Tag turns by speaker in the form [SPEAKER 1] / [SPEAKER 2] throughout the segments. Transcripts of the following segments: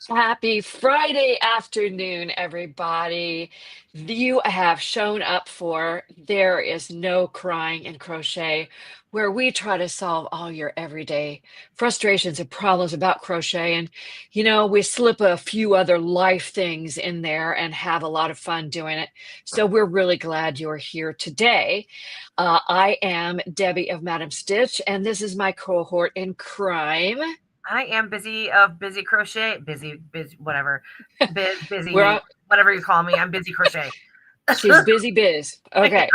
[SPEAKER 1] Happy Friday afternoon, everybody. You have shown up for There Is No Crying in Crochet, where we try to solve all your everyday frustrations and problems about crochet. And, we slip a few other life things in there and have a lot of fun doing it. So we're really glad you're here today. I am Debbie of Madam Stitch, and this is my cohort in crime.
[SPEAKER 2] I am busy crochet, busy, whatever,
[SPEAKER 1] We're
[SPEAKER 2] busy, whatever you call me. I'm busy crochet.
[SPEAKER 1] She's busy biz.
[SPEAKER 2] Yeah.
[SPEAKER 1] Okay.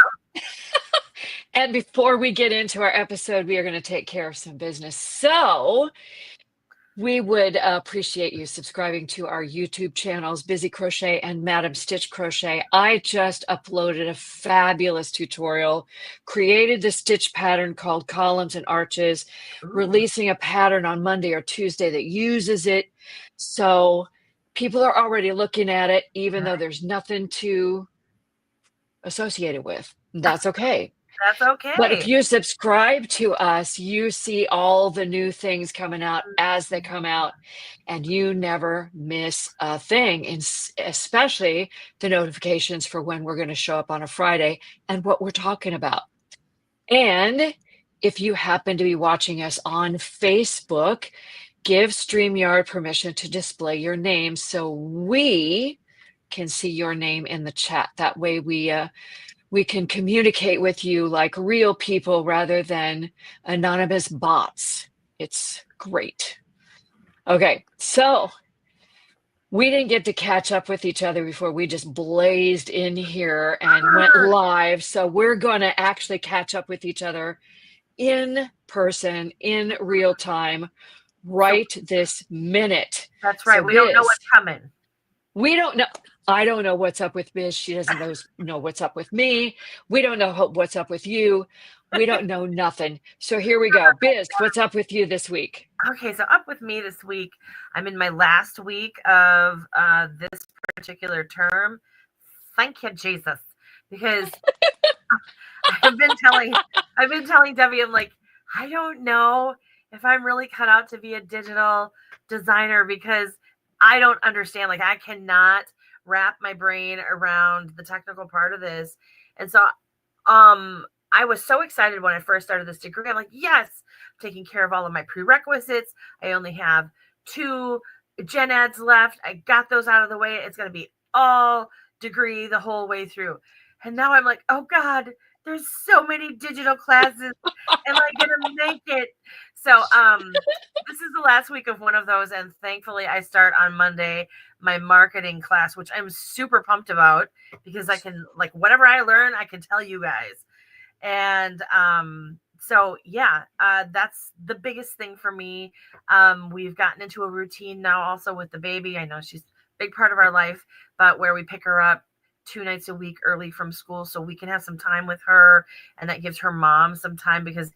[SPEAKER 1] And before we get into our episode, we are going to take care of some business. So we would appreciate you subscribing to our YouTube channels, Busy Crochet and Madam Stitch Crochet. I just uploaded a fabulous tutorial, created the stitch pattern called Columns and Arches,
[SPEAKER 2] Ooh,
[SPEAKER 1] releasing a pattern on Monday or Tuesday that uses it. So people are already looking at it, even though there's nothing to associate it with. That's okay.
[SPEAKER 2] that's
[SPEAKER 1] But if
[SPEAKER 2] okay.
[SPEAKER 1] you subscribe to us, you see all the new things coming out as they come out, and you never miss a thing, and especially the notifications for when we're going to show up on a Friday and what we're talking about. And if you happen to be watching us on Facebook, give StreamYard permission to display your name so we can see your name in the chat. That way we can communicate with you like real people rather than anonymous bots. It's great. Okay, so we didn't get to catch up with each other before we just blazed in here and went live. So we're going to actually catch up with each other in person, in real time,
[SPEAKER 2] So
[SPEAKER 1] right this minute.
[SPEAKER 2] that's
[SPEAKER 1] So
[SPEAKER 2] right. We don't know
[SPEAKER 1] Biz,
[SPEAKER 2] what's coming.
[SPEAKER 1] we don't know. I don't know what's up with Biz. She doesn't know what's up with me. We don't know what's up with you. We don't know nothing. So here we go. Biz, what's up with you this week?
[SPEAKER 2] Okay, so up with me this week. I'm in my last week of this particular term. Thank you, Jesus, because I've been telling Debbie, I'm like, I don't know if I'm really cut out to be a digital designer because I don't understand. Like, I cannot wrap my brain around the technical part of this. And so, I was so excited when I first started this degree. I'm like, yes, I'm taking care of all of my prerequisites. I only have 2 gen eds left. I got those out of the way. It's going to be all degree the whole way through. And now I'm like, oh God, there's so many digital classes. Am I gonna make it? So this is the last week of one of those, and thankfully I start on Monday my marketing class, which I'm super pumped about because I can, like, whatever I learn, I can tell you guys. And so yeah, that's the biggest thing for me. We've gotten into a routine now also with the baby. I know she's a big part of our life, but where we pick her up 2 nights a week early from school so we can have some time with her, and that gives her mom some time because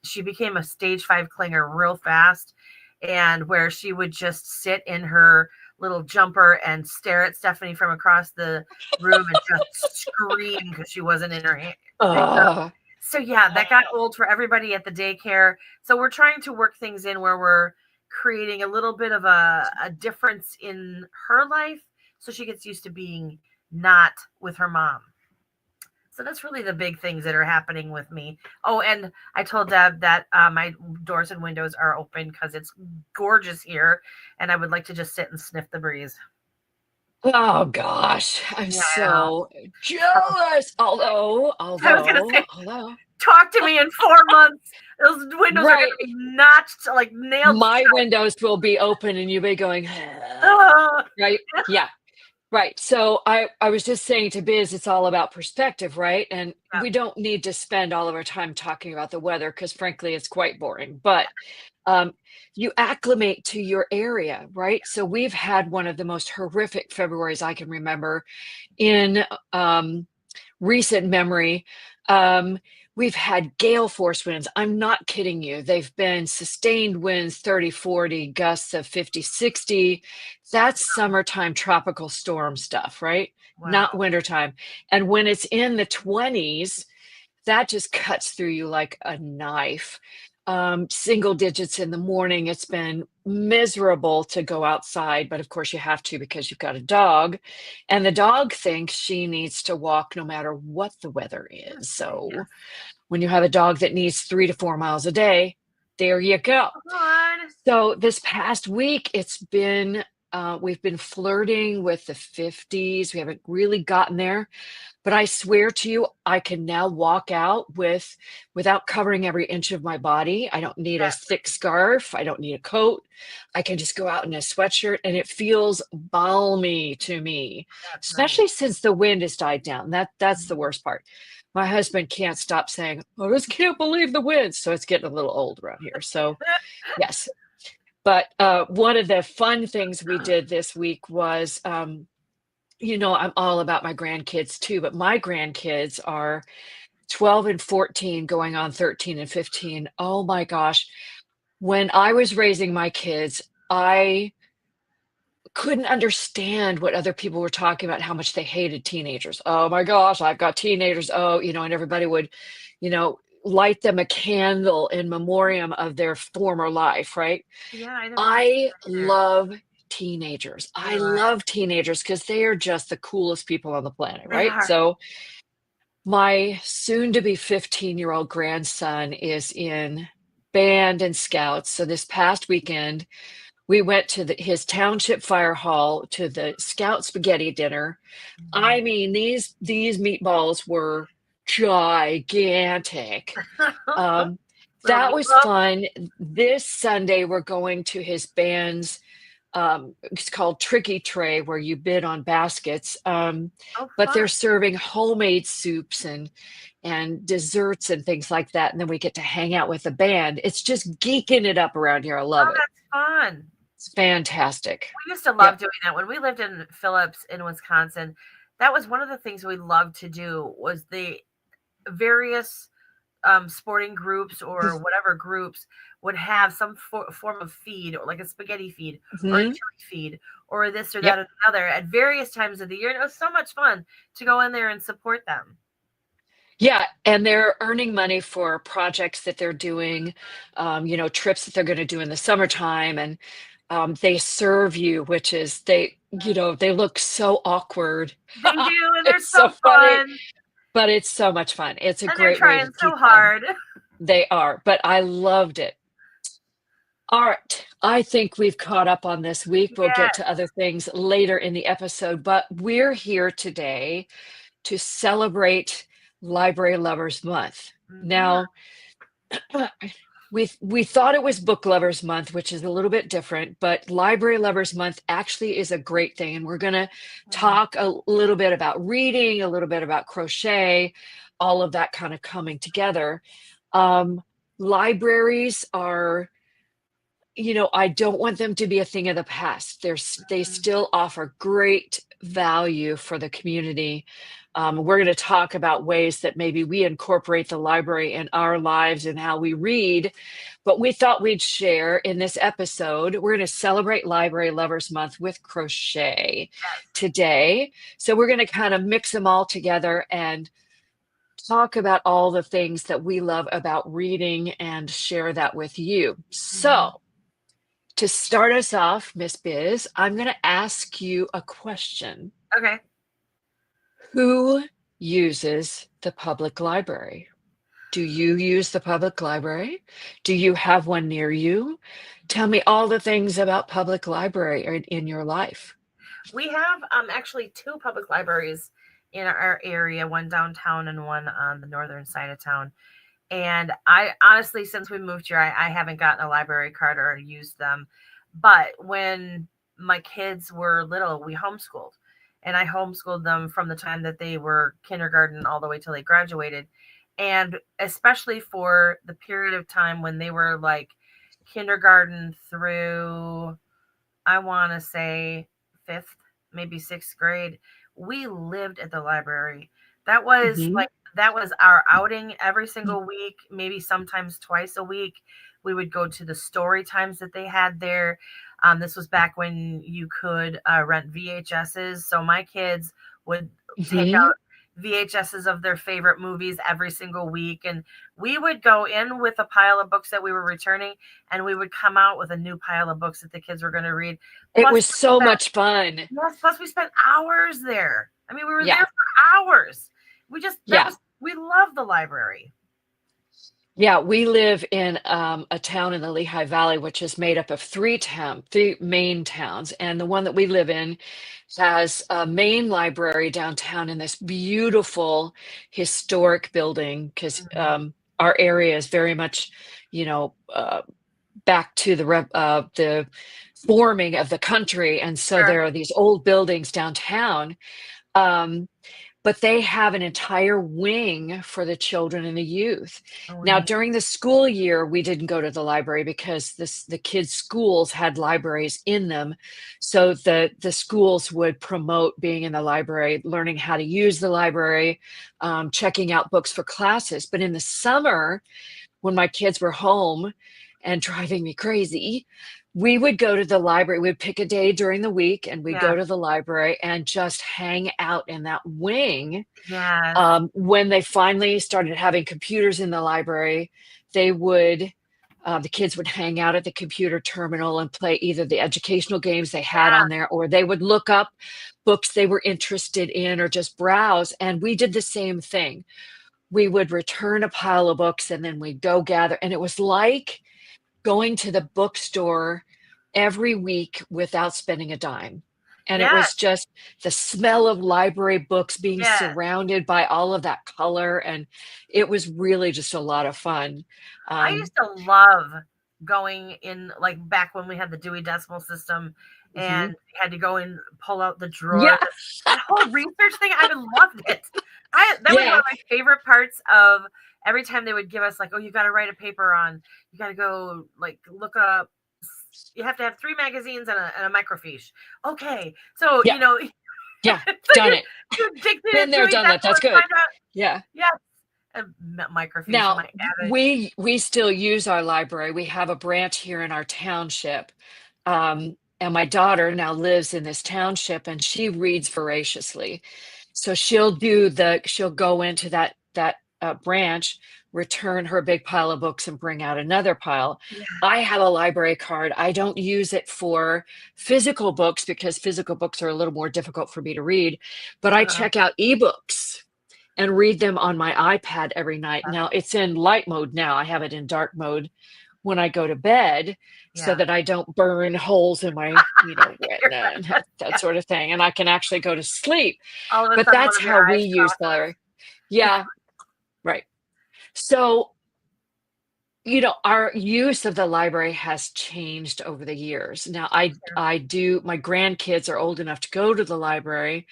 [SPEAKER 2] she became a stage 5 clinger real fast, and where she would just sit in her little jumper and stare at Stephanie from across the room and just scream because she wasn't in her hand.
[SPEAKER 1] Uh,
[SPEAKER 2] So yeah, that got old for everybody at the daycare. So we're trying to work things in where we're creating a little bit of a difference in her life so she gets used to being not with her mom. So that's really the big things that are happening with me. Oh, and I told Deb that my doors and windows are open because it's gorgeous here, and I would like to just sit and sniff the breeze.
[SPEAKER 1] oh gosh, I'm
[SPEAKER 2] Yeah, I know.
[SPEAKER 1] so jealous.
[SPEAKER 2] I was gonna say,
[SPEAKER 1] Although,
[SPEAKER 2] talk to me in 4 months. Those windows are
[SPEAKER 1] right.
[SPEAKER 2] gonna be notched, like nailed
[SPEAKER 1] My
[SPEAKER 2] shut.
[SPEAKER 1] windows will be open and you'll be going,
[SPEAKER 2] Ah.
[SPEAKER 1] right? Yeah. Right. So I was just saying to Biz, it's all about perspective, right? And
[SPEAKER 2] Yeah.
[SPEAKER 1] we don't need to spend all of our time talking about the weather because frankly, it's quite boring. But you acclimate to your area, right? So we've had one of the most horrific Februarys I can remember in recent memory. We've had gale force winds. I'm not kidding you. They've been sustained winds 30, 40, gusts of 50, 60. That's summertime tropical storm stuff, right? Not
[SPEAKER 2] Wow.
[SPEAKER 1] wintertime. And when it's in the 20s, that just cuts through you like a knife. single digits in the morning. It's been miserable to go outside, but of course you have to because you've got a dog, and the dog thinks she needs to walk no matter what the weather is. So
[SPEAKER 2] Yes.
[SPEAKER 1] when you have a dog that needs 3 to 4 miles a day, there you go.
[SPEAKER 2] Come on.
[SPEAKER 1] So this past week, we've been flirting with the 50s. We haven't really gotten there, but I swear to you, I can now walk out without covering every inch of my body. I don't need a
[SPEAKER 2] That's
[SPEAKER 1] thick scarf. I don't need a coat. I can just go out in a sweatshirt and it feels balmy to me,
[SPEAKER 2] nice.
[SPEAKER 1] especially since the wind has died down. That's the worst part. My husband can't stop saying, "I just can't believe the wind." So it's getting a little old around here. So yes. But one of the fun things we did this week was, I'm all about my grandkids too, but my grandkids are 12 and 14 going on 13 and 15. Oh my gosh. When I was raising my kids, I couldn't understand what other people were talking about, how much they hated teenagers. Oh my gosh, I've got teenagers. Oh, and everybody would, light them a candle in memoriam of their former life, right?
[SPEAKER 2] Yeah, I never had
[SPEAKER 1] I
[SPEAKER 2] that.
[SPEAKER 1] love teenagers.
[SPEAKER 2] So
[SPEAKER 1] I
[SPEAKER 2] do I.
[SPEAKER 1] love teenagers because they are just the coolest people on the planet,
[SPEAKER 2] They
[SPEAKER 1] right?
[SPEAKER 2] are.
[SPEAKER 1] So my soon to be 15-year-old grandson is in band and scouts. So this past weekend, we went to his township fire hall to the scout spaghetti dinner. I mean, these meatballs were gigantic. Um,
[SPEAKER 2] Little
[SPEAKER 1] that was
[SPEAKER 2] meatloaf.
[SPEAKER 1] fun. This Sunday, we're going to his band's, it's called Tricky Tray, where you bid on baskets.
[SPEAKER 2] Oh,
[SPEAKER 1] But
[SPEAKER 2] fun.
[SPEAKER 1] they're serving homemade soups and desserts and things like that. And then we get to hang out with the band. It's just geeking it up around here. I love
[SPEAKER 2] Oh,
[SPEAKER 1] it.
[SPEAKER 2] that's fun.
[SPEAKER 1] It's fantastic.
[SPEAKER 2] We used to love
[SPEAKER 1] Yep.
[SPEAKER 2] doing that when we lived in Phillips in Wisconsin. That was one of the things we loved to do was the various sporting groups or whatever groups would have some form of feed, or like a spaghetti feed or a
[SPEAKER 1] Mhm.
[SPEAKER 2] chili feed or this or that
[SPEAKER 1] Yep.
[SPEAKER 2] or another at various times of the year. And it was so much fun to go in there and support them.
[SPEAKER 1] Yeah, and they're earning money for projects that they're doing, trips that they're going to do in the summertime, and they serve you, which is they look so awkward.
[SPEAKER 2] They do, and they're
[SPEAKER 1] It's so
[SPEAKER 2] so
[SPEAKER 1] funny,
[SPEAKER 2] fun,
[SPEAKER 1] but it's so much fun. It's a
[SPEAKER 2] and they're
[SPEAKER 1] great way to
[SPEAKER 2] trying so
[SPEAKER 1] keep them.
[SPEAKER 2] hard.
[SPEAKER 1] They are, but I loved it. All right, I think we've caught up on this week. We'll get
[SPEAKER 2] Yes.
[SPEAKER 1] to other things later in the episode, but we're here today to celebrate Library Lovers Month.
[SPEAKER 2] Mhm.
[SPEAKER 1] Now, we thought it was Book Lovers Month, which is a little bit different, but Library Lovers Month actually is a great thing. And we're going to
[SPEAKER 2] Mhm.
[SPEAKER 1] talk a little bit about reading, a little bit about crochet, all of that kind of coming together. Um, Libraries are, I don't want them to be a thing of the past. They still offer great value for the community. We're going to talk about ways that maybe we incorporate the library in our lives and how we read. But we thought we'd share in this episode. We're going to celebrate Library Lovers Month with crochet today. So we're going to kind of mix them all together and talk about all the things that we love about reading and share that with you.
[SPEAKER 2] Mhm.
[SPEAKER 1] So, to start us off, Miss Biz, I'm going to ask you a question.
[SPEAKER 2] Okay.
[SPEAKER 1] Who uses the public library? Do you use the public library? Do you have one near you? Tell me all the things about public library in your life.
[SPEAKER 2] We have actually two public libraries in our area, one downtown and one on the northern side of town. And I honestly, since we moved here, I haven't gotten a library card or used them. But when my kids were little, we homeschooled. And I homeschooled them from the time that they were kindergarten all the way till they graduated. And especially for the period of time when they were like kindergarten through, I want to say fifth, maybe sixth grade, we lived at the library. That was
[SPEAKER 1] Hmm.
[SPEAKER 2] like, that was our outing every single week, maybe sometimes twice a week. We would go to the story times that they had there. This was back when you could rent VHSs. So my kids would take
[SPEAKER 1] Hmm.
[SPEAKER 2] out VHSs of their favorite movies every single week. And we would go in with a pile of books that we were returning, and we would come out with a new pile of books that the kids were going to read.
[SPEAKER 1] It
[SPEAKER 2] Plus,
[SPEAKER 1] was so much fun.
[SPEAKER 2] yes, plus we spent hours there. I mean, we were
[SPEAKER 1] Yeah.
[SPEAKER 2] there for hours.
[SPEAKER 1] Yeah.
[SPEAKER 2] We love the library.
[SPEAKER 1] Yeah, we live in a town in the Lehigh Valley, which is made up of three main towns. And the one that we live in has a main library downtown in this beautiful historic building, because our area is very much, back to the forming of the country. And so
[SPEAKER 2] Sure.
[SPEAKER 1] there are these old buildings downtown. But they have an entire wing for the children and the youth. Now, during the school year, we didn't go to the library because the kids' schools had libraries in them. So the schools would promote being in the library, learning how to use the library, checking out books for classes. But in the summer, when my kids were home and driving me crazy, we would go to the library. We'd pick a day during the week and we'd go to the library and just hang out in that wing.
[SPEAKER 2] Yes.
[SPEAKER 1] When they finally started having computers in the library, the kids would hang out at the computer terminal and play either the educational games they had on there, or they would look up books they were interested in or just browse. And we did the same thing. We would return a pile of books and then we'd go gather. And it was like going to the bookstore every week without spending a dime. And it was just the smell of library books, being surrounded by all of that color. And it was really just a lot of fun.
[SPEAKER 2] I used to love going in, like back when we had the Dewey Decimal System and had to go and pull out the drawer.
[SPEAKER 1] Yeah.
[SPEAKER 2] That whole research thing, I loved it. That was one of my favorite parts of every time they would give us, like, oh, you got to write a paper on, you got to go like look up, you have to have 3 magazines and a microfiche. Okay. So,
[SPEAKER 1] Yeah,
[SPEAKER 2] so
[SPEAKER 1] done it.
[SPEAKER 2] You dig through
[SPEAKER 1] Been there, done that. That's good. Yeah.
[SPEAKER 2] Microfiche.
[SPEAKER 1] Now, we still use our library. We have a branch here in our township. And my daughter now lives in this township and she reads voraciously. So she'll go into that branch, return her big pile of books and bring out another pile. I have a library card. I don't use it for physical books because physical books are a little more difficult for me to read, but I check out ebooks and read them on my iPad every night. Now it's in light mode now. I have it in dark mode when I go to bed so that I don't burn holes in my, retina and that sort of thing. And I can actually go to sleep. But that's how we use the library. Yeah. Right. So, our use of the library has changed over the years. Now, my grandkids are old enough to go to the library,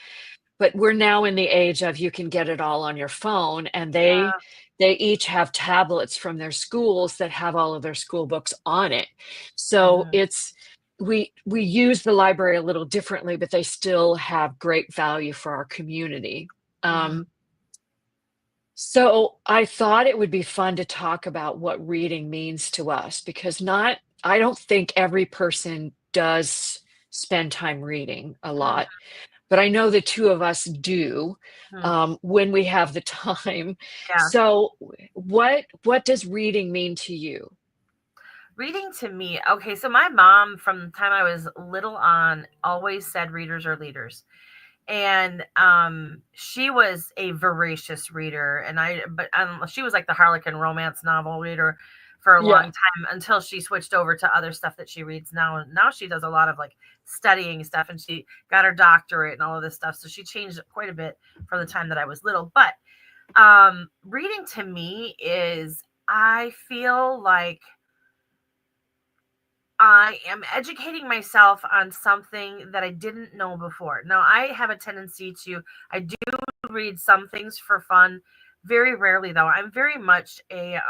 [SPEAKER 1] but we're now in the age of you can get it all on your phone, and they each have tablets from their schools that have all of their school books on it. So we use the library a little differently, but they still have great value for our community. So I thought it would be fun to talk about what reading means to us, because I don't think every person does spend time reading a lot, but I know the two of us do when we have the time. So what does reading mean to you?
[SPEAKER 2] Reading to me, okay, so my mom from the time I was little on always said readers are leaders. And she was a voracious reader, but she was like the Harlequin romance novel reader for a long time until she switched over to other stuff that she reads now. And now she does a lot of like studying stuff, and she got her doctorate and all of this stuff. So she changed quite a bit from the time that I was little. But reading to me is, I feel like I am educating myself on something that I didn't know before. Now, I have a tendency I do read some things for fun. Very rarely, though. I'm very much a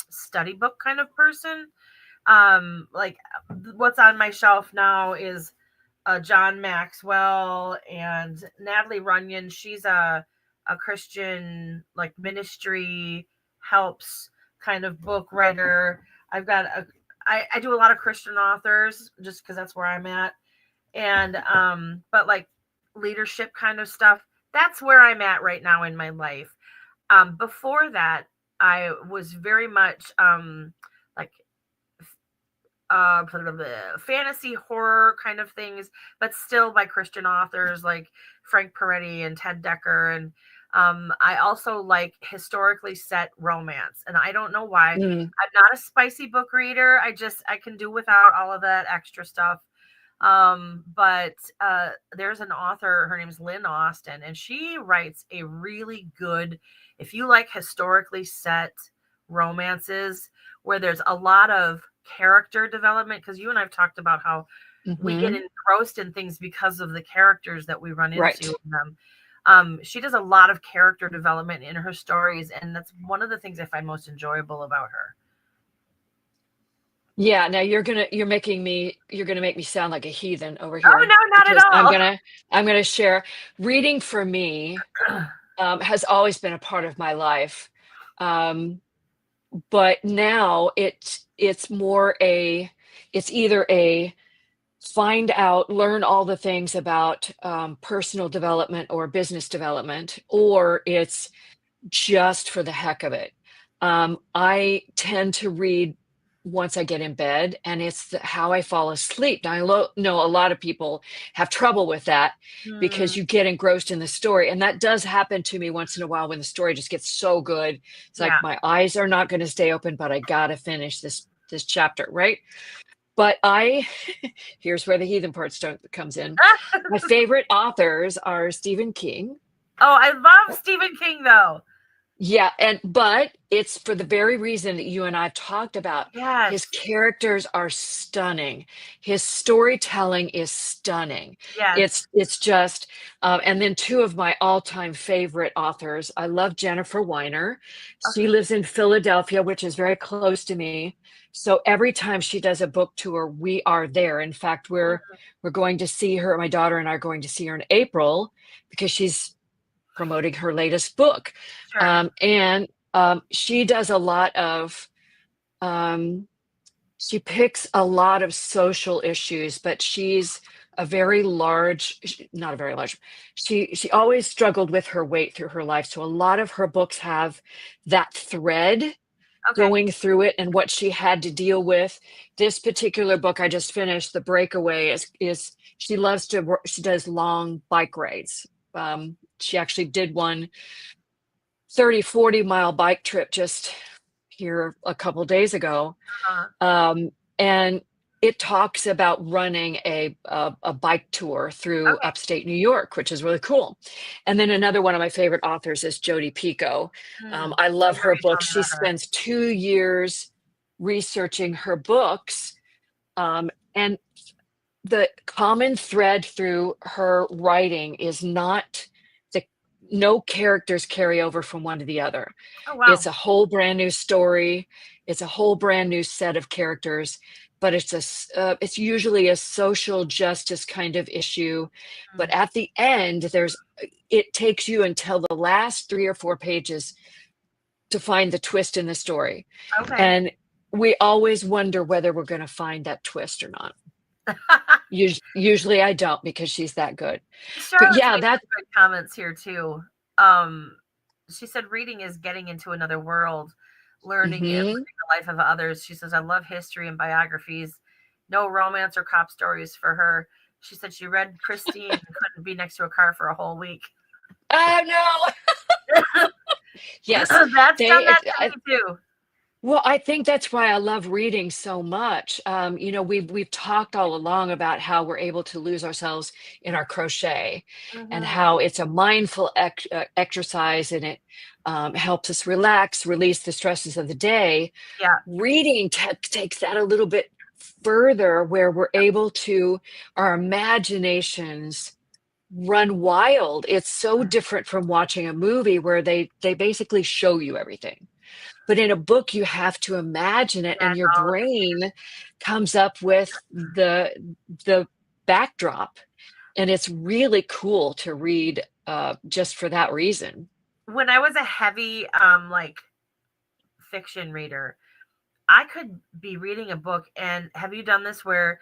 [SPEAKER 2] study book kind of person. Like what's on my shelf now is John Maxwell and Natalie Runyon. She's a Christian, like, ministry helps kind of book writer. I've got I do a lot of Christian authors just because that's where I'm at. And but like leadership kind of stuff, that's where I'm at right now in my life. Before that, I was very much like fantasy horror kind of things, but still by Christian authors like Frank Peretti and Ted Dekker. And I also like historically set romance. And I don't know why.
[SPEAKER 1] Mm.
[SPEAKER 2] I'm not a spicy book reader. I can do without all of that extra stuff. But there's an author, her name's Lynn Austin, and she writes a really good, if you like historically set romances where there's a lot of character development, because you and I've talked about how we get engrossed in things because of the characters that we run into in them. She does a lot of character development in her stories, and that's one of the things I find most enjoyable about her.
[SPEAKER 1] Yeah, now you're gonna make me sound like a heathen over here.
[SPEAKER 2] Oh no, not at all.
[SPEAKER 1] I'm gonna share. Reading for me has always been a part of my life, but now it's more it's either a learn all the things about personal development or business development, or it's just for the heck of it. I tend to read once I get in bed, and it's how I fall asleep. Now, I know a lot of people have trouble with that because you get engrossed in the story. And that does happen to me once in a while when the story just gets so good. It's like my eyes are not going to stay open, but I got to finish this chapter, right? But here's where the heathen part comes in. My favorite authors are Stephen King.
[SPEAKER 2] Oh, I love Stephen King, though.
[SPEAKER 1] Yeah, but it's for the very reason that you and I've talked about.
[SPEAKER 2] Yes.
[SPEAKER 1] His characters are stunning. His storytelling is stunning.
[SPEAKER 2] Yes.
[SPEAKER 1] It's just, and then two of my all-time favorite authors. I love Jennifer Weiner. She lives in Philadelphia, which is very close to me. So every time she does a book tour, we are there. In fact, we're going to see her. My daughter and I are going to see her in April because she's promoting her latest book.
[SPEAKER 2] Sure.
[SPEAKER 1] And she does a lot of, she picks a lot of social issues, but she's not a very large, she always struggled with her weight through her life. So a lot of her books have that thread going through it and what she had to deal with. This particular book I just finished, The Breakaway, is she does long bike rides. She actually did one 30-40 mile bike trip just here a couple days ago. And it talks about running a bike tour through upstate New York, which is really cool. And then another one of my favorite authors is Jodi Picoult. I love her books. She spends 2 years researching her books. And the common thread through her writing is no characters carry over from one to the other.
[SPEAKER 2] Oh, wow.
[SPEAKER 1] It's a whole brand new story. It's a whole brand new set of characters, but it's usually a social justice kind of issue. But at the end, it takes you until the last 3 or 4 pages to find the twist in the story. And we always wonder whether we're going to find that twist or not. Usually I don't, because she's that good. But yeah, that's
[SPEAKER 2] good comments here too. She said reading is getting into another world, learning the life of others. She says, I love history and biographies. No romance or cop stories for her. She said she read Christine and couldn't be next to a car for a whole week.
[SPEAKER 1] Oh no. Yes,
[SPEAKER 2] that's done that to me too.
[SPEAKER 1] Well, I think that's why I love reading so much. We've talked all along about how we're able to lose ourselves in our crochet, and how it's a mindful exercise, and it helps us relax, release the stresses of the day.
[SPEAKER 2] Yeah.
[SPEAKER 1] Reading takes that a little bit further, where we're able to, our imaginations run wild. It's so different from watching a movie where they basically show you everything. But in a book, you have to imagine it, and your brain comes up with the backdrop. And it's really cool to read just for that reason.
[SPEAKER 2] When I was a heavy fiction reader, I could be reading a book, and have you done this where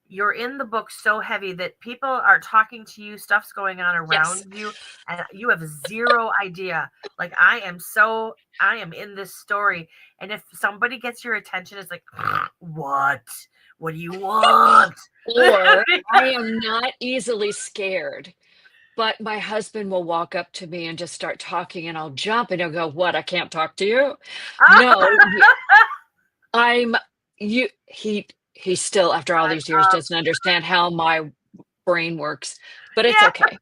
[SPEAKER 2] you're in the book so heavy that people are talking to you, stuff's going on
[SPEAKER 1] Yes.
[SPEAKER 2] around you, and you have zero idea. Like, I am in this story, and if somebody gets your attention, it's like, what do you want?
[SPEAKER 1] Or I am not easily scared, but my husband will walk up to me and just start talking, and I'll jump, and he'll go, "What? I can't talk to you?" No, I'm you. He still, after all these years, doesn't understand how my brain works, but it's
[SPEAKER 2] Yeah.
[SPEAKER 1] okay.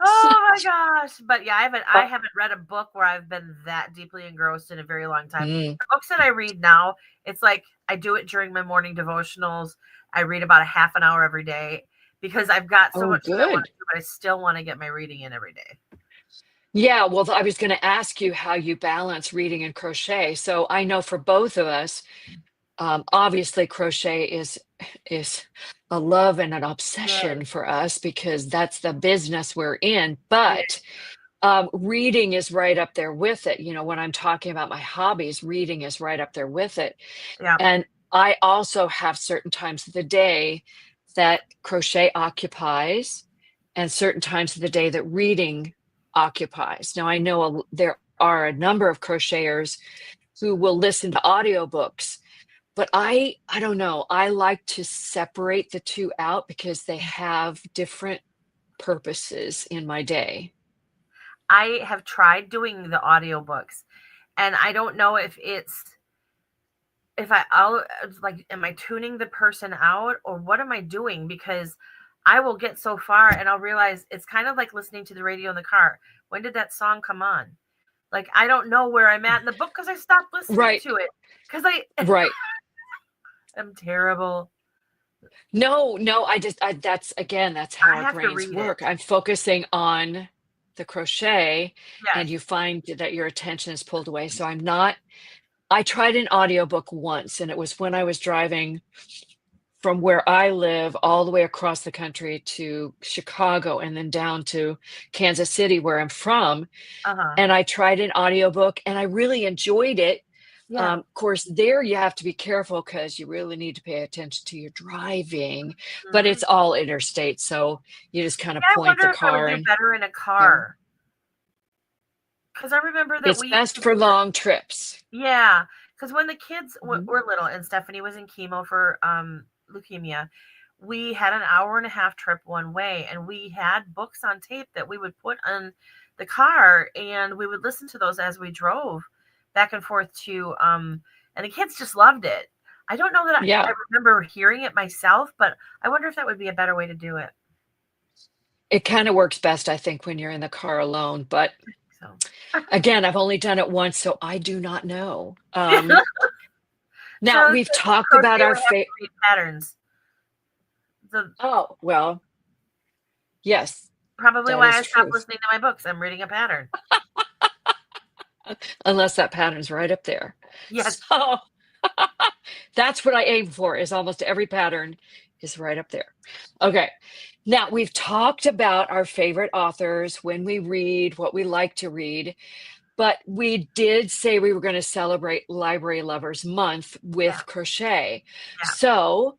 [SPEAKER 2] Oh my gosh. But yeah, I
[SPEAKER 1] Oh,
[SPEAKER 2] haven't read a book where I've been that deeply engrossed in a very long time.
[SPEAKER 1] mm.
[SPEAKER 2] The books that I read now, it's like I do it during my morning devotionals. I read about a half an hour every day because I've got so
[SPEAKER 1] Oh,
[SPEAKER 2] much that I want
[SPEAKER 1] good.
[SPEAKER 2] to do, but I still want to get my reading in every day.
[SPEAKER 1] Yeah, well, I was going to ask you how you balance reading and crochet. So I know for both of us, obviously crochet is a love and an
[SPEAKER 2] Yes.
[SPEAKER 1] obsession for us because that's the business we're in.
[SPEAKER 2] Yes.
[SPEAKER 1] But reading is right up there with it. You know, when I'm talking about my hobbies, reading is right up there with it.
[SPEAKER 2] Yeah.
[SPEAKER 1] And I also have certain times of the day that crochet occupies, and certain times of the day that reading occupies. Now, I know there are a number of crocheters who will listen to audiobooks, but I don't know. I like to separate the two out because they have different purposes in my day.
[SPEAKER 2] I have tried doing the audiobooks, and I don't know if I'll like, am I tuning the person out or what am I doing? Because I will get so far and I'll realize it's kind of like listening to the radio in the car. When did that song come on? Like, I don't know where I'm at in the book because I stopped listening
[SPEAKER 1] Right,
[SPEAKER 2] to it because I
[SPEAKER 1] right.
[SPEAKER 2] am terrible.
[SPEAKER 1] No, no, that's again, that's how
[SPEAKER 2] I
[SPEAKER 1] our
[SPEAKER 2] have to
[SPEAKER 1] brains
[SPEAKER 2] read it.
[SPEAKER 1] work. I'm focusing on the crochet and
[SPEAKER 2] Yes.
[SPEAKER 1] you find that your attention is pulled away. So I tried an audiobook once, and it was when I was driving from where I live all the way across the country to Chicago and then down to Kansas City, where I'm from.
[SPEAKER 2] Uh-huh.
[SPEAKER 1] And I tried an audiobook and I really enjoyed it.
[SPEAKER 2] Yeah.
[SPEAKER 1] Of course, there you have to be careful because you really need to pay attention to your driving, but
[SPEAKER 2] Hmm.
[SPEAKER 1] it's all interstate. So you just kind of
[SPEAKER 2] Yeah, I
[SPEAKER 1] point the
[SPEAKER 2] wonder if I would
[SPEAKER 1] car
[SPEAKER 2] do
[SPEAKER 1] and,
[SPEAKER 2] better in a
[SPEAKER 1] you know,
[SPEAKER 2] car because I remember that
[SPEAKER 1] it's
[SPEAKER 2] we used
[SPEAKER 1] best
[SPEAKER 2] to.
[SPEAKER 1] for long trips.
[SPEAKER 2] Yeah, because when the kids
[SPEAKER 1] Mhm.
[SPEAKER 2] were little and Stephanie was in chemo for leukemia, we had an hour and a half trip one way, and we had books on tape that we would put on the car, and we would listen to those as we drove back and forth to and the kids just loved it. I don't know that I
[SPEAKER 1] Yeah,
[SPEAKER 2] remember hearing it myself, but I wonder if that would be a better way to do it.
[SPEAKER 1] it kind of works best, I think, when you're in the car alone. But
[SPEAKER 2] So,
[SPEAKER 1] again, I've only done it once, so I do not know. Now
[SPEAKER 2] so
[SPEAKER 1] we've talked about
[SPEAKER 2] crochet
[SPEAKER 1] our
[SPEAKER 2] would have to read patterns. The
[SPEAKER 1] oh, well, yes,
[SPEAKER 2] Probably
[SPEAKER 1] that
[SPEAKER 2] why
[SPEAKER 1] is
[SPEAKER 2] I stopped
[SPEAKER 1] true.
[SPEAKER 2] listening to my books. I'm reading a pattern.
[SPEAKER 1] Unless that pattern's right up there.
[SPEAKER 2] Yes.
[SPEAKER 1] So that's what I aim for is almost every pattern is right up there. Okay. Now we've talked about our favorite authors, when we read, what we like to read, but we did say we were going to celebrate Library Lovers Month
[SPEAKER 2] Yeah.
[SPEAKER 1] with crochet.
[SPEAKER 2] Yeah.
[SPEAKER 1] So,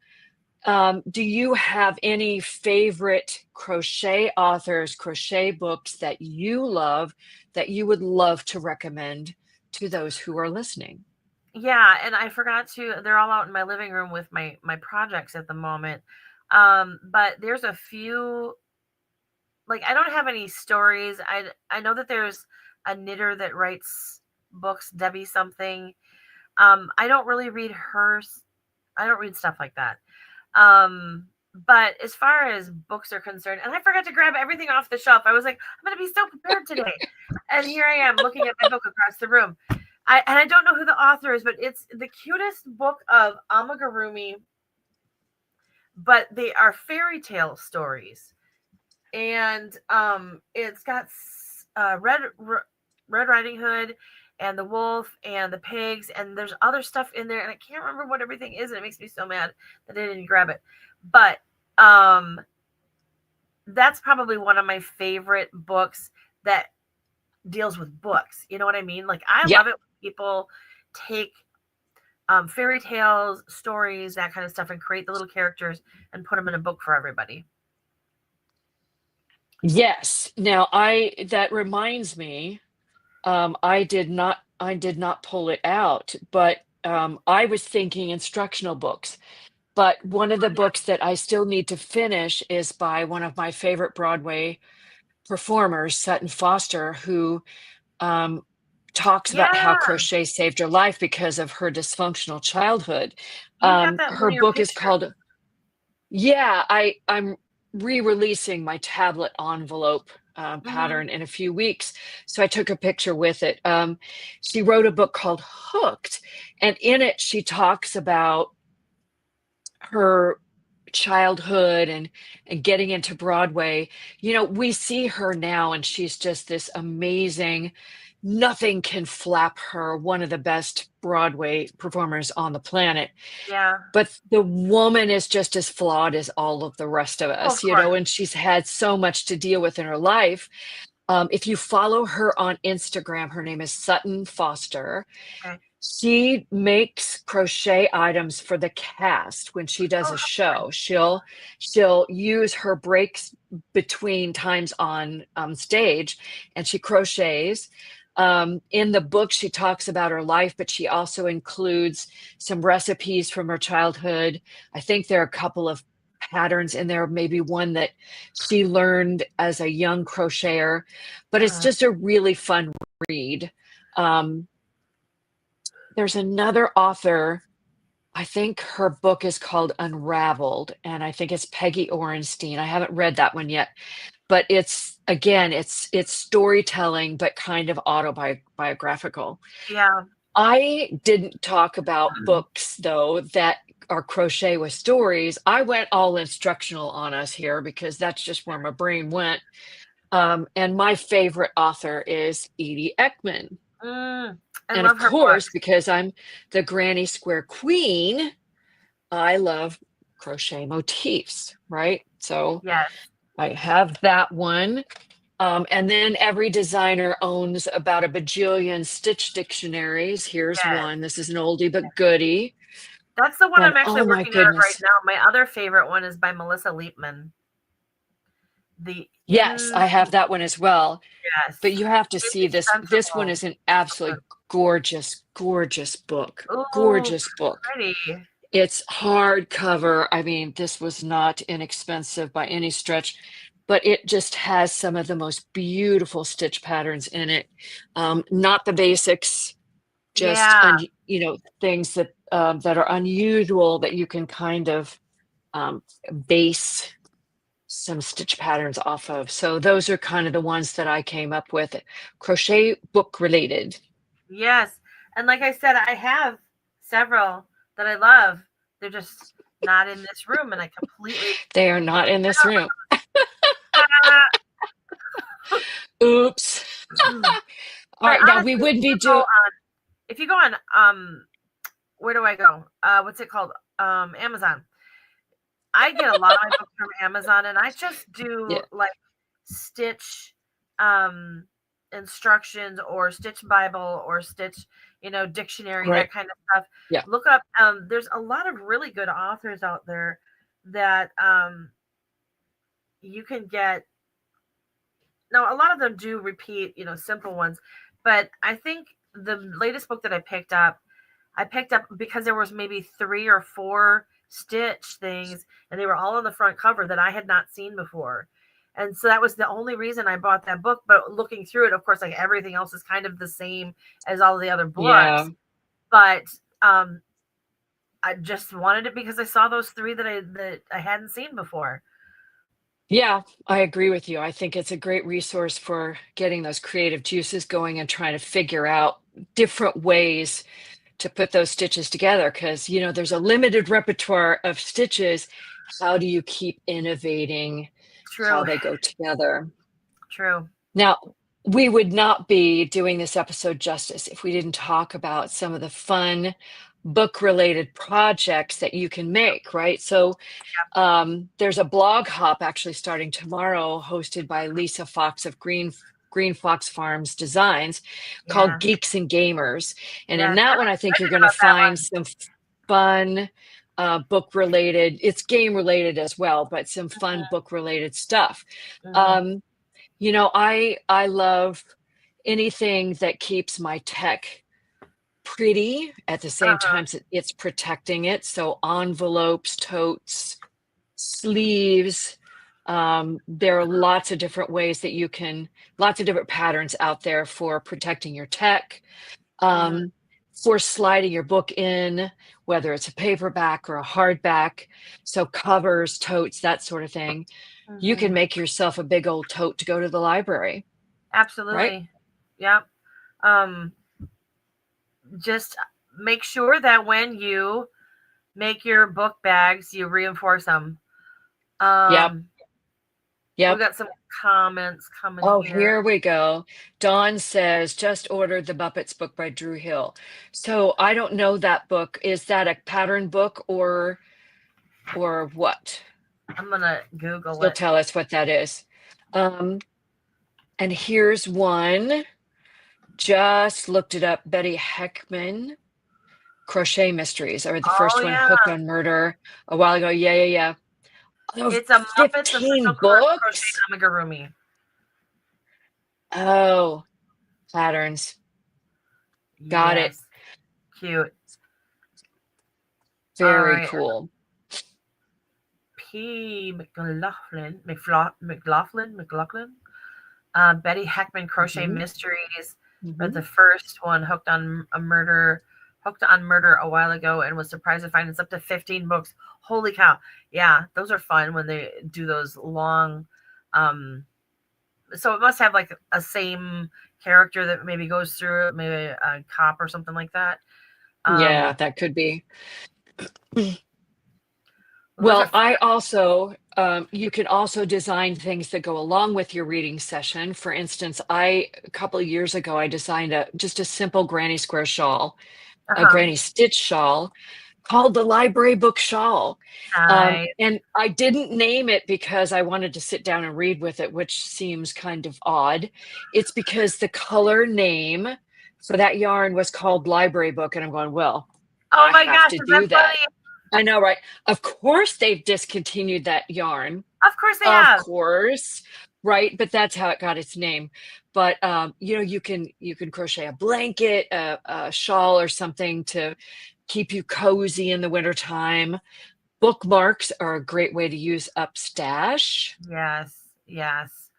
[SPEAKER 1] do you have any favorite crochet authors, crochet books that you love that you would love to recommend to those who are listening?
[SPEAKER 2] Yeah, and I forgot to they're all out in my living room with my projects at the moment. But there's a few, like, I don't have any stories. I know that there's a knitter that writes books, Debbie something. I don't really read hers. I don't read stuff like that. But as far as books are concerned, and I forgot to grab everything off the shelf. I was like, I'm gonna be so prepared today. And here I am looking at my book across the room. I don't know who the author is, but it's the cutest book of amigurumi, but they are fairy tale stories. And it's got Red Riding Hood and the wolf and the pigs, and there's other stuff in there, and I can't remember what everything is, and it makes me so mad that I didn't grab it. But um that's probably one of my favorite books that deals with books. You know what I mean? Like, I
[SPEAKER 1] Yeah.
[SPEAKER 2] love it when people take fairy tales, stories, that kind of stuff, and create the little characters and put them in a book for everybody.
[SPEAKER 1] Yes. Now that reminds me, I did not pull it out, but I was thinking instructional books. But one of the books that I still need to finish is by one of my favorite Broadway performers, Sutton Foster, who talks about how
[SPEAKER 2] Yeah,
[SPEAKER 1] crochet saved her life because of her dysfunctional childhood.
[SPEAKER 2] you have that in one
[SPEAKER 1] Her
[SPEAKER 2] of your
[SPEAKER 1] book is
[SPEAKER 2] pictures.
[SPEAKER 1] called, yeah, I'm re-releasing my tablet envelope
[SPEAKER 2] Mm-hmm.
[SPEAKER 1] pattern in a few weeks. So I took a picture with it. She wrote a book called Hooked, and in it she talks about her childhood and getting into Broadway. We see her now and she's just this amazing, nothing can flap her, one of the best Broadway performers on the planet.
[SPEAKER 2] Yeah.
[SPEAKER 1] But the woman is just as flawed as all of the rest of
[SPEAKER 2] Oh, of
[SPEAKER 1] us,
[SPEAKER 2] course.
[SPEAKER 1] and she's had so much to deal with in her life. If you follow her on Instagram, her name is Sutton Foster.
[SPEAKER 2] Okay.
[SPEAKER 1] She makes crochet items for the cast when she does
[SPEAKER 2] Oh,
[SPEAKER 1] a
[SPEAKER 2] how fun.
[SPEAKER 1] show. She'll use her breaks between times on stage, and she crochets. In the book, she talks about her life, but she also includes some recipes from her childhood. I think there are a couple of patterns in there, maybe one that she learned as a young crocheter, but it's
[SPEAKER 2] Uh-huh.
[SPEAKER 1] just a really fun read. Um, there's another author, I think her book is called Unraveled, and I think it's Peggy Orenstein. I haven't read that one yet, but it's again, it's storytelling, but kind of autobiographical.
[SPEAKER 2] Yeah.
[SPEAKER 1] I didn't talk about books though that are crochet with stories. I went all instructional on us here because that's just where my brain went. And my favorite author is Edie Eckman.
[SPEAKER 2] I
[SPEAKER 1] And of
[SPEAKER 2] love her
[SPEAKER 1] course,
[SPEAKER 2] books.
[SPEAKER 1] because I'm the Granny Square Queen, I love crochet motifs, right? So
[SPEAKER 2] Yes.
[SPEAKER 1] I have that one. And then every designer owns about a bajillion stitch dictionaries. Here's
[SPEAKER 2] Yes.
[SPEAKER 1] one. This is an oldie but goodie.
[SPEAKER 2] That's the one
[SPEAKER 1] And
[SPEAKER 2] I'm actually
[SPEAKER 1] oh my
[SPEAKER 2] working on right
[SPEAKER 1] goodness.
[SPEAKER 2] now. My other favorite one is by Melissa Leapman. The
[SPEAKER 1] Yes,
[SPEAKER 2] in
[SPEAKER 1] I have that one as well.
[SPEAKER 2] Yes.
[SPEAKER 1] But you have to see this. This one
[SPEAKER 2] Indispensable.
[SPEAKER 1] is an
[SPEAKER 2] So good.
[SPEAKER 1] absolutely gorgeous, gorgeous book.
[SPEAKER 2] Ooh,
[SPEAKER 1] Gorgeous book.
[SPEAKER 2] pretty.
[SPEAKER 1] It's hardcover. I mean, this was not inexpensive by any stretch, but it just has some of the most beautiful stitch patterns in it. Not the basics, just
[SPEAKER 2] Yeah.
[SPEAKER 1] things that are unusual that you can kind of base some stitch patterns off of. So those are kind of the ones that I came up with, crochet book related.
[SPEAKER 2] Yes. And like I said, I have several that I love. They're just not in this room, and I completely
[SPEAKER 1] They are not in this room. Oops. All
[SPEAKER 2] But
[SPEAKER 1] right, now we
[SPEAKER 2] honestly,
[SPEAKER 1] would be doing.
[SPEAKER 2] if you go on where do I go? What's it called? Amazon. I get a lot of my books from Amazon, and I just do
[SPEAKER 1] Yeah,
[SPEAKER 2] like stitch um instructions or stitch Bible or stitch, dictionary,
[SPEAKER 1] right.
[SPEAKER 2] that kind of stuff.
[SPEAKER 1] Yeah,
[SPEAKER 2] Look up there's a lot of really good authors out there that you can get. Now a lot of them do repeat, simple ones, but I think the latest book that I picked up because there was maybe 3 or 4 stitch things, and they were all on the front cover that I had not seen before. And so that was the only reason I bought that book. But looking through it, of course, like everything else is kind of the same as all the other
[SPEAKER 1] yeah,
[SPEAKER 2] books. But I just wanted it because I saw those 3 that I hadn't seen before.
[SPEAKER 1] yeah. I agree with you. I think it's a great resource for getting those creative juices going and trying to figure out different ways to put those stitches together because there's a limited repertoire of stitches. How do you keep innovating how
[SPEAKER 2] True,
[SPEAKER 1] they go together?
[SPEAKER 2] true.
[SPEAKER 1] Now, we would not be doing this episode justice if we didn't talk about some of the fun book related projects that you can make, right? So there's a blog hop actually starting tomorrow hosted by Lisa Fox of Green Fox Farms designs called
[SPEAKER 2] Yeah.
[SPEAKER 1] Geeks and Gamers. And in
[SPEAKER 2] Yes.
[SPEAKER 1] that
[SPEAKER 2] I'm
[SPEAKER 1] one, I think you're
[SPEAKER 2] excited
[SPEAKER 1] going to
[SPEAKER 2] about that
[SPEAKER 1] find
[SPEAKER 2] one.
[SPEAKER 1] some fun book related, it's game related as well, but some fun book related stuff.
[SPEAKER 2] Mhm.
[SPEAKER 1] You know, I love anything that keeps my tech pretty at the same
[SPEAKER 2] Uh-huh.
[SPEAKER 1] time it's protecting it. So envelopes, totes, sleeves. There are lots of different ways that you can, lots of different patterns out there for protecting your tech,
[SPEAKER 2] Mhm.
[SPEAKER 1] for sliding your book in, whether it's a paperback or a hardback. So covers, totes, that sort of thing. You can
[SPEAKER 2] Mhm.
[SPEAKER 1] make yourself a big old tote to go to the library, right?
[SPEAKER 2] Absolutely. Yep. Um, just make sure that when you make your book bags, you reinforce them.
[SPEAKER 1] Yep.
[SPEAKER 2] Um, we
[SPEAKER 1] Yep.
[SPEAKER 2] got some comments coming
[SPEAKER 1] Oh,
[SPEAKER 2] here.
[SPEAKER 1] here we go. Dawn says, just ordered the Muppets book by Drew Hill. So I don't know that book. Is that a pattern book or what?
[SPEAKER 2] I'm gonna Google
[SPEAKER 1] She'll
[SPEAKER 2] it.
[SPEAKER 1] tell us what that is. Um, and here's one. Just looked it up. Betty Heckman, Crochet Mysteries. I read the
[SPEAKER 2] Oh
[SPEAKER 1] first one,
[SPEAKER 2] yeah,
[SPEAKER 1] Hooked on Murder, a while ago. Yeah, yeah, yeah. Oh,
[SPEAKER 2] it's a Muppets official
[SPEAKER 1] 15
[SPEAKER 2] crochet
[SPEAKER 1] books?
[SPEAKER 2] amigurumi.
[SPEAKER 1] Oh, patterns. Got it.
[SPEAKER 2] Yes, cute. All
[SPEAKER 1] Very
[SPEAKER 2] right,
[SPEAKER 1] cool.
[SPEAKER 2] P. McLaughlin. Betty Heckman Crochet
[SPEAKER 1] Mhm,
[SPEAKER 2] Mysteries. Read the
[SPEAKER 1] mhm.
[SPEAKER 2] first one, Hooked on Murder a while ago, and was surprised to find it's up to 15 books. Holy cow! Yeah, those are fun when they do those long. Um, so it must have like a same character that maybe goes through it, maybe a cop or something like that.
[SPEAKER 1] Yeah,
[SPEAKER 2] Um,
[SPEAKER 1] that could be.
[SPEAKER 2] well, those are
[SPEAKER 1] Well,
[SPEAKER 2] fun.
[SPEAKER 1] I also, you can also design things that go along with your reading session. For instance, a couple of years ago, I designed just a simple granny square shawl, a
[SPEAKER 2] Uh-huh.
[SPEAKER 1] granny stitch shawl called the library book shawl.
[SPEAKER 2] Nice.
[SPEAKER 1] And I didn't name it because I wanted to sit down and read with it, which seems kind of odd. It's because the color name for that yarn was called library book. And I'm going, well,
[SPEAKER 2] Oh
[SPEAKER 1] I
[SPEAKER 2] my
[SPEAKER 1] have
[SPEAKER 2] gosh,
[SPEAKER 1] to
[SPEAKER 2] is that
[SPEAKER 1] do that.
[SPEAKER 2] funny?
[SPEAKER 1] I know, right? Of course, they've discontinued that yarn.
[SPEAKER 2] Of course they
[SPEAKER 1] Of
[SPEAKER 2] have.
[SPEAKER 1] course, right? But that's how it got its name. But you know, you can crochet a blanket, a shawl, or something to keep you cozy in the wintertime. Bookmarks are a great way to use up stash.
[SPEAKER 2] Yes, yes.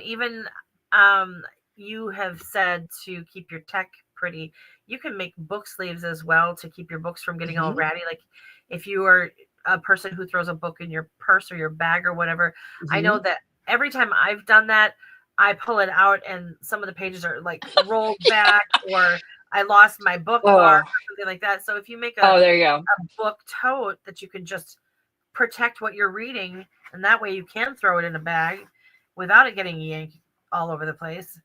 [SPEAKER 2] Even um, you have said to keep your tech pretty. You can make book sleeves as well to keep your books from getting all
[SPEAKER 1] Hmm.
[SPEAKER 2] ratty. Like if you are a person who throws a book in your purse or your bag or whatever, I know
[SPEAKER 1] Hmm.
[SPEAKER 2] that every time I've done that, I pull it out and some of the pages are like rolled back or I lost my bookmark
[SPEAKER 1] Oh,
[SPEAKER 2] or something like that. So if you make
[SPEAKER 1] oh, there you go.
[SPEAKER 2] a book tote that you can just protect what you're reading, and that way you can throw it in a bag without it getting yanked all over the place.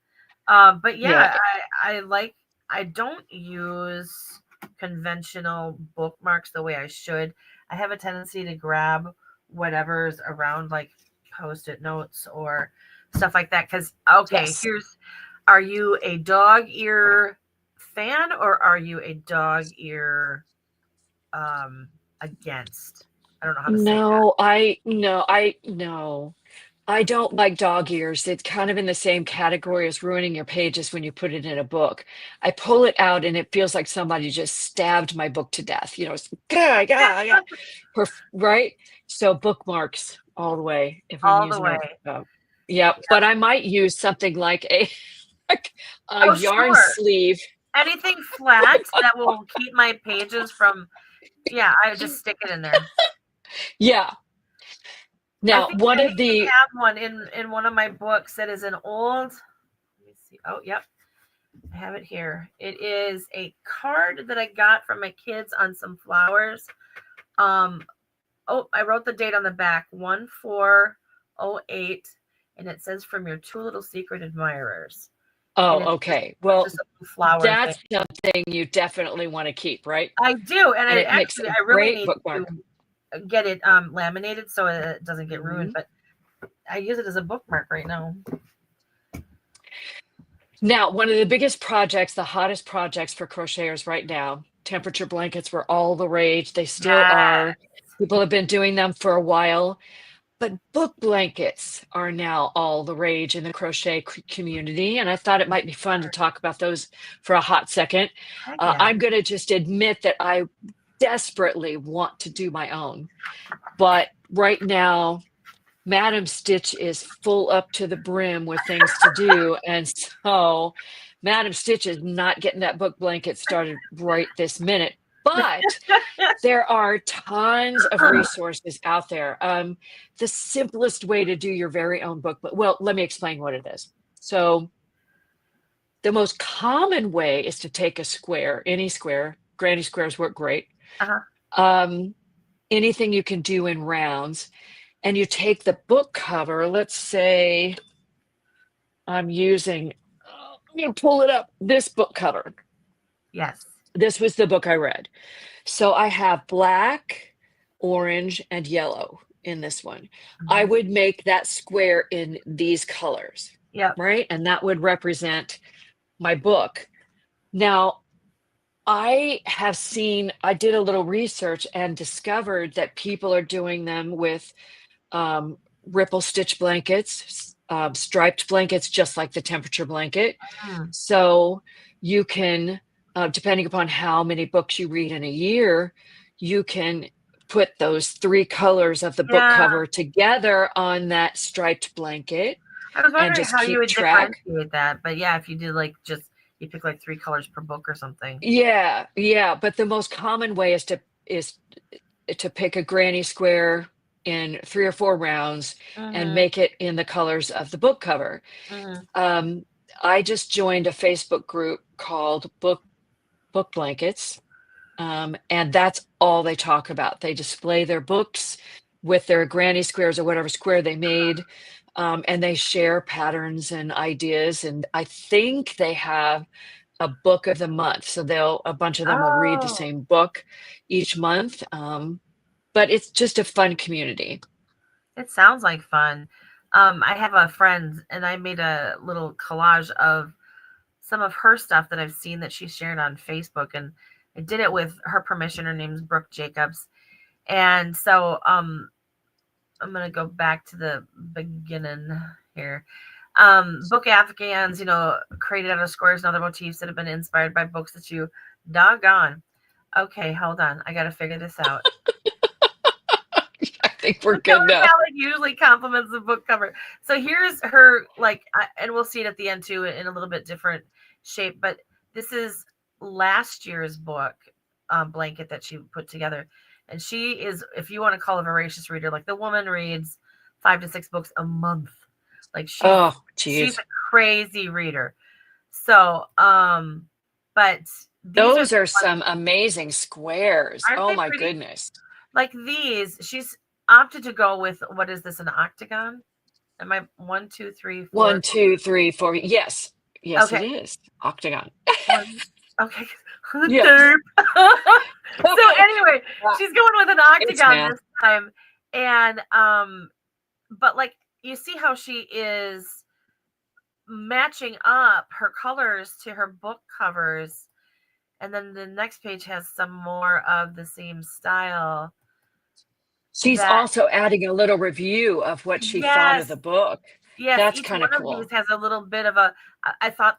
[SPEAKER 2] But
[SPEAKER 1] Yeah.
[SPEAKER 2] yeah, I like. I don't use conventional bookmarks the way I should. I have a tendency to grab whatever's around, like post-it notes or stuff like that. Because okay,
[SPEAKER 1] Yes.
[SPEAKER 2] here's. Are you a dog ear fan or are you a dog ear um, against? I don't know how to say that.
[SPEAKER 1] No, no. I don't like dog ears. It's kind of in the same category as ruining your pages when you put it in a book. I pull it out and it feels like somebody just stabbed my book to death. You know, it's gah, gah, gah. Right? So bookmarks all the way if I'm
[SPEAKER 2] All the
[SPEAKER 1] using
[SPEAKER 2] way.
[SPEAKER 1] yeah,
[SPEAKER 2] Yep.
[SPEAKER 1] but I might use something like like a
[SPEAKER 2] Oh,
[SPEAKER 1] yarn
[SPEAKER 2] sure.
[SPEAKER 1] sleeve.
[SPEAKER 2] Anything flat that will keep my pages from, yeah, I would just stick it in there.
[SPEAKER 1] Yeah.
[SPEAKER 2] I
[SPEAKER 1] Now,
[SPEAKER 2] think
[SPEAKER 1] one
[SPEAKER 2] I
[SPEAKER 1] of
[SPEAKER 2] even
[SPEAKER 1] the
[SPEAKER 2] have one in one of my books that is an old, let me see. Oh, yep. I have it here. It is a card that I got from my kids on some flowers. Um, oh, I wrote the date on the back, 1408, and it says from your two little secret admirers. And
[SPEAKER 1] oh, okay. Well,
[SPEAKER 2] just a flower thing.
[SPEAKER 1] that's something you definitely want to keep, right?
[SPEAKER 2] I do, and
[SPEAKER 1] And
[SPEAKER 2] I
[SPEAKER 1] it makes
[SPEAKER 2] actually
[SPEAKER 1] a
[SPEAKER 2] I really
[SPEAKER 1] great
[SPEAKER 2] need to
[SPEAKER 1] bookmark.
[SPEAKER 2] get it laminated so it doesn't get ruined.
[SPEAKER 1] Mhm.
[SPEAKER 2] But I use it as a bookmark right now.
[SPEAKER 1] Now, one of the biggest projects, the hottest projects for crocheters right now, temperature blankets were all the rage. They still
[SPEAKER 2] Yes.
[SPEAKER 1] are. People have been doing them for a while, but book blankets are now all the rage in the crochet community. And I thought it might be fun to talk about those for a hot second.
[SPEAKER 2] Heck yeah.
[SPEAKER 1] I'm going to just admit that I desperately want to do my own, but right now, Madam Stitch is full up to the brim with things to do. And so Madam Stitch is not getting that book blanket started right this minute. But there are tons of resources out there. The simplest way to do your very own book, well, let me explain what it is. So the most common way is to take a square, any square. Granny squares work great.
[SPEAKER 2] Uh-huh.
[SPEAKER 1] Anything you can do in rounds, and you take the book cover. Let's say I'm using, I'm going to pull it up, this book cover.
[SPEAKER 2] Yes.
[SPEAKER 1] This was the book I read. So I have black, orange, and yellow in this one. I
[SPEAKER 2] Mhm.
[SPEAKER 1] would make that square in these colors,
[SPEAKER 2] Yep.
[SPEAKER 1] right? And that would represent my book. Now, I did a little research and discovered that people are doing them with ripple stitch blankets, striped blankets, just like the temperature blanket.
[SPEAKER 2] Mm.
[SPEAKER 1] So you can, depending upon how many books you read in a year, you can put those three colors of the book
[SPEAKER 2] Yeah.
[SPEAKER 1] cover together on that striped blanket
[SPEAKER 2] I was
[SPEAKER 1] and
[SPEAKER 2] wondering
[SPEAKER 1] just
[SPEAKER 2] how you
[SPEAKER 1] keep
[SPEAKER 2] would
[SPEAKER 1] track.
[SPEAKER 2] differentiate that. But yeah, if you did like just you pick like 3 colors per book or something.
[SPEAKER 1] Yeah, yeah. But the most common way is to pick a granny square in 3 or 4 rounds and
[SPEAKER 2] Mm-hmm.
[SPEAKER 1] make it in the colors of the book cover.
[SPEAKER 2] Mm-hmm.
[SPEAKER 1] Um, I just joined a Facebook group called Book Blankets, and that's all they talk about. They display their books with their granny squares or whatever square they made, and they share patterns and ideas. And I think they have a book of the month, so a bunch of them will read the
[SPEAKER 2] Oh,
[SPEAKER 1] same book each month. But it's just a fun community.
[SPEAKER 2] it sounds like fun. I have a friend, and I made a little collage of some of her stuff that I've seen that she shared on Facebook, and I did it with her permission. Her name's Brooke Jacobs, and so I'm gonna go back to the beginning here. Book Afghans, created out of squares and other motifs that have been inspired by books that you doggone. Okay, hold on. I gotta figure this out.
[SPEAKER 1] I think we're
[SPEAKER 2] The
[SPEAKER 1] good
[SPEAKER 2] color
[SPEAKER 1] now.
[SPEAKER 2] palette usually complements the book cover. So here's her, and we'll see it at the end too in a little bit different shape. But this is last year's book blanket that she put together. And she is, if you want to call a voracious reader, like the woman reads 5 to 6 books a month. Like
[SPEAKER 1] Oh,
[SPEAKER 2] she's
[SPEAKER 1] geez.
[SPEAKER 2] a crazy reader. So, but these are
[SPEAKER 1] Those
[SPEAKER 2] the
[SPEAKER 1] are
[SPEAKER 2] ones,
[SPEAKER 1] some amazing squares.
[SPEAKER 2] aren't
[SPEAKER 1] Oh
[SPEAKER 2] they
[SPEAKER 1] my
[SPEAKER 2] pretty?
[SPEAKER 1] goodness.
[SPEAKER 2] Like these, she's opted to go with what is this, an octagon? Am I one, two, three,
[SPEAKER 1] One,
[SPEAKER 2] four?
[SPEAKER 1] two, three, four. Yes. Yes, it
[SPEAKER 2] Okay,
[SPEAKER 1] is. Octagon.
[SPEAKER 2] one. Okay,
[SPEAKER 1] Yes.
[SPEAKER 2] derp. So anyway, she's going with an
[SPEAKER 1] It's
[SPEAKER 2] octagon
[SPEAKER 1] math.
[SPEAKER 2] this time, and but like you see how she is matching up her colors to her book covers, and then the next page has some more of the same style.
[SPEAKER 1] She's
[SPEAKER 2] That
[SPEAKER 1] also adding a little review of what she thought of
[SPEAKER 2] yes,
[SPEAKER 1] the book.
[SPEAKER 2] yes,
[SPEAKER 1] That's
[SPEAKER 2] each
[SPEAKER 1] kind of
[SPEAKER 2] one of these
[SPEAKER 1] cool.
[SPEAKER 2] has a little bit of a. I thought,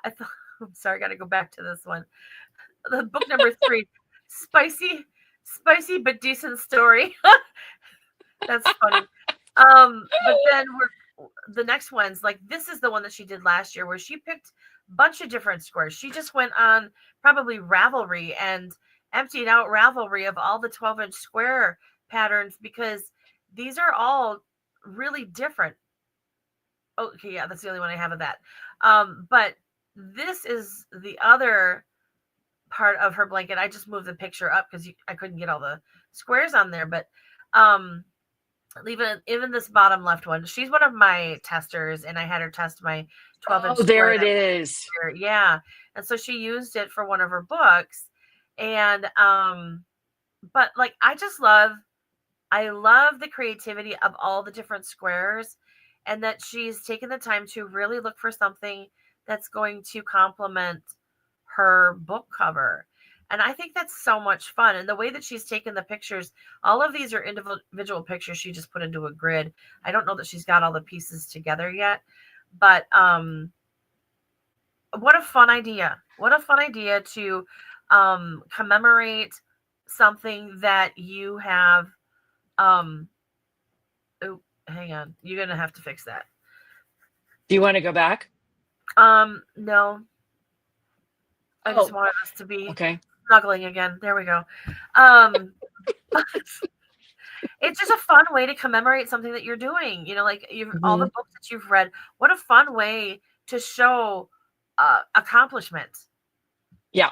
[SPEAKER 2] I thought. I'm sorry, I got to go back to this one. The book number 3, spicy but decent story. That's funny. But then the next one's like this is the one that she did last year where she picked a bunch of different squares. She just went on probably Ravelry and emptied out Ravelry of all the 12-inch square patterns because these are all really different. Okay, yeah, that's the only one I have of that. But this is the other part of her blanket. I just moved the picture up because I couldn't get all the squares on there. But um, even this bottom left one, she's one of my testers, and I had her test my 12-inch
[SPEAKER 1] Oh, there
[SPEAKER 2] square
[SPEAKER 1] it
[SPEAKER 2] that
[SPEAKER 1] is.
[SPEAKER 2] year. Yeah, and so she used it for one of her books, and but like I love the creativity of all the different squares, and that she's taken the time to really look for something that's going to complement her book cover. And I think that's so much fun. And the way that she's taken the pictures, all of these are individual pictures she just put into a grid. I don't know that she's got all the pieces together yet, but what a fun idea. What a fun idea to commemorate something that you have. Oh, hang on. You're going to have to fix that.
[SPEAKER 1] Do you want to go back?
[SPEAKER 2] No. I just wanted us to be snuggling again. There we go. It's just a fun way to commemorate something that you're doing. You know, like all the books that you've read. What a fun way to show accomplishment.
[SPEAKER 1] Yeah.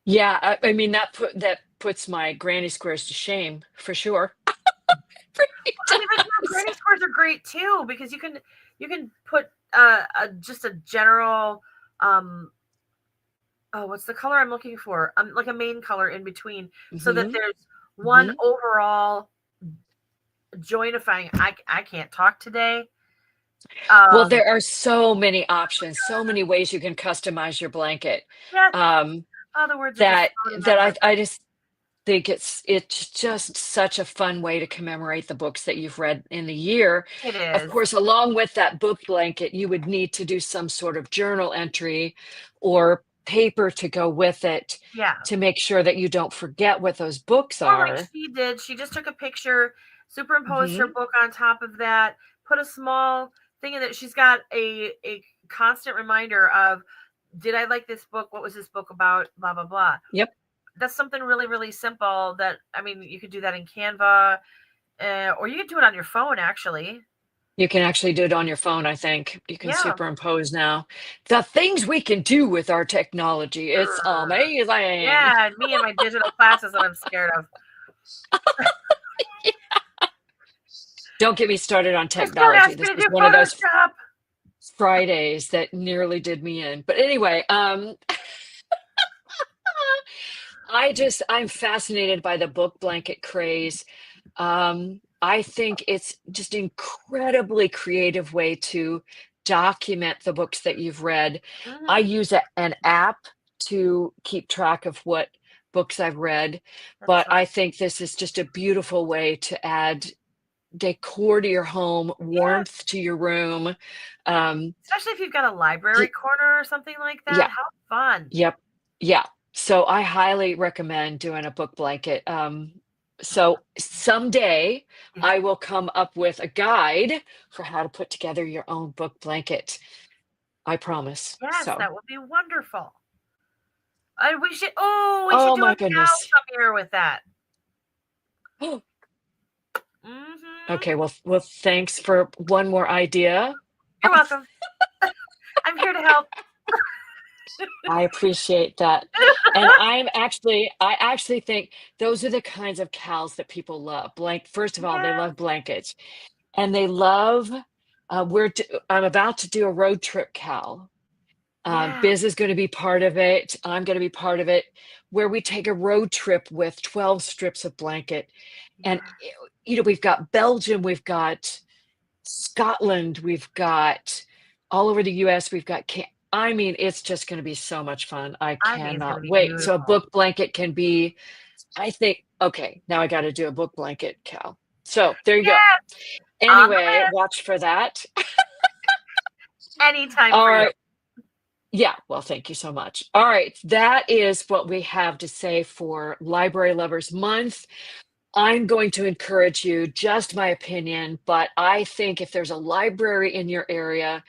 [SPEAKER 1] Yeah. I mean, that puts my granny squares to shame for sure.
[SPEAKER 2] I mean, but granny squares are great too, because you can put just a general what's the color I'm looking for? Like a main color in between, so that there's one overall joinifying. I can't talk today.
[SPEAKER 1] Well, there are so many options, so many ways you can customize your blanket.
[SPEAKER 2] Yes. The words
[SPEAKER 1] that I just think it's just such a fun way to commemorate the books that you've read in the year.
[SPEAKER 2] It is.
[SPEAKER 1] Of course, along with that book blanket, you would need to do some sort of journal entry or paper to go with it, to make sure that you don't forget what those books are.
[SPEAKER 2] Like she did. She just took a picture, superimposed her book on top of that, put a small thing in it. She's got a constant reminder of, did I like this book? What was this book about? Blah, blah, blah.
[SPEAKER 1] Yep.
[SPEAKER 2] That's something really, really simple that, I mean, you could do that in Canva, or you could do it on your phone, actually.
[SPEAKER 1] You can actually do it on your phone, I think. You can superimpose now. The things we can do with our technology, it's amazing.
[SPEAKER 2] Yeah, me and my digital classes that I'm scared of.
[SPEAKER 1] Don't get me started on technology. This is one of those Fridays that nearly did me in. But anyway, I'm fascinated by the book blanket craze. I think it's just an incredibly creative way to document the books that you've read. I use an app to keep track of what books I've read, but I think this is just a beautiful way to add decor to your home, warmth to your room.
[SPEAKER 2] Especially if you've got a library corner or something like that.
[SPEAKER 1] Yeah.
[SPEAKER 2] How fun.
[SPEAKER 1] Yep. Yeah. So I highly recommend doing a book blanket. So someday I will come up with a guide for how to put together your own book blanket. I promise.
[SPEAKER 2] Yes,
[SPEAKER 1] so.
[SPEAKER 2] That would be wonderful. We should do
[SPEAKER 1] my
[SPEAKER 2] a
[SPEAKER 1] goodness.
[SPEAKER 2] cow here with that.
[SPEAKER 1] Okay, well, thanks for one more idea.
[SPEAKER 2] You're welcome. I'm here to help.
[SPEAKER 1] I appreciate that. And I actually think those are the kinds of cows that people love. First of all, they love blankets, and they love, I'm about to do a road trip cow. Biz is going to be part of it. I'm going to be part of it, where we take a road trip with 12 strips of blanket. And, we've got Belgium, we've got Scotland, we've got all over the US, we've got, I mean, it's just going to be so much fun. I cannot wait.
[SPEAKER 2] Beautiful.
[SPEAKER 1] So a book blanket can be, I think, okay, now I got to do a book blanket, Cal. So there you go. Anyway, watch for that.
[SPEAKER 2] Anytime.
[SPEAKER 1] All right. Yeah, well, thank you so much. All right, that is what we have to say for Library Lovers Month. I'm going to encourage you, just my opinion, but I think if there's a library in your area,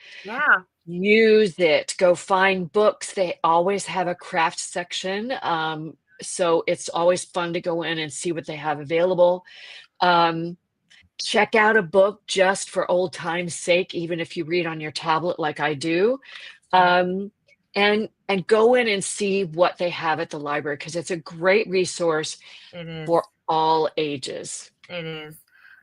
[SPEAKER 1] use it. Go find books. They always have a craft section. So it's always fun to go in and see what they have available. Check out a book just for old time's sake, even if you read on your tablet like I do. And go in and see what they have at the library, because it's a great resource for all ages.
[SPEAKER 2] It is.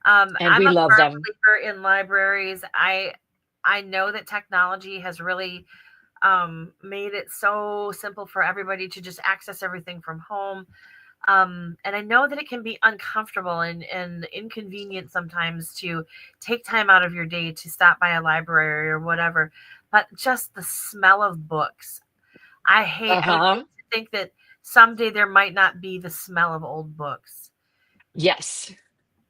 [SPEAKER 1] And we love them.
[SPEAKER 2] I'm a believer in libraries. I know that technology has really made it so simple for everybody to just access everything from home. And I know that it can be uncomfortable and inconvenient sometimes to take time out of your day to stop by a library or whatever. but just the smell of books. I would hate
[SPEAKER 1] Uh-huh.
[SPEAKER 2] to think that someday there might not be the smell of old books.
[SPEAKER 1] Yes.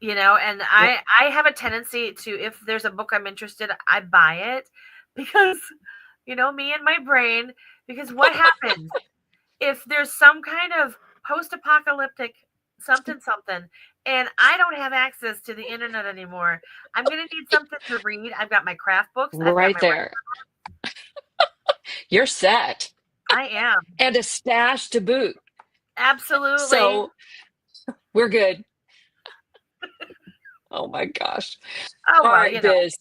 [SPEAKER 2] And
[SPEAKER 1] Yep.
[SPEAKER 2] I have a tendency to, if there's a book I'm interested, I buy it because me and my brain, because what happens if there's some kind of post-apocalyptic something something and I don't have access to the internet anymore? I'm going to need something to read. I've got my craft books, I've got
[SPEAKER 1] Right
[SPEAKER 2] my
[SPEAKER 1] there. You're set.
[SPEAKER 2] I am.
[SPEAKER 1] And a stash to boot.
[SPEAKER 2] Absolutely.
[SPEAKER 1] So we're good. Oh my gosh.
[SPEAKER 2] Oh
[SPEAKER 1] All
[SPEAKER 2] well,
[SPEAKER 1] right, Biz.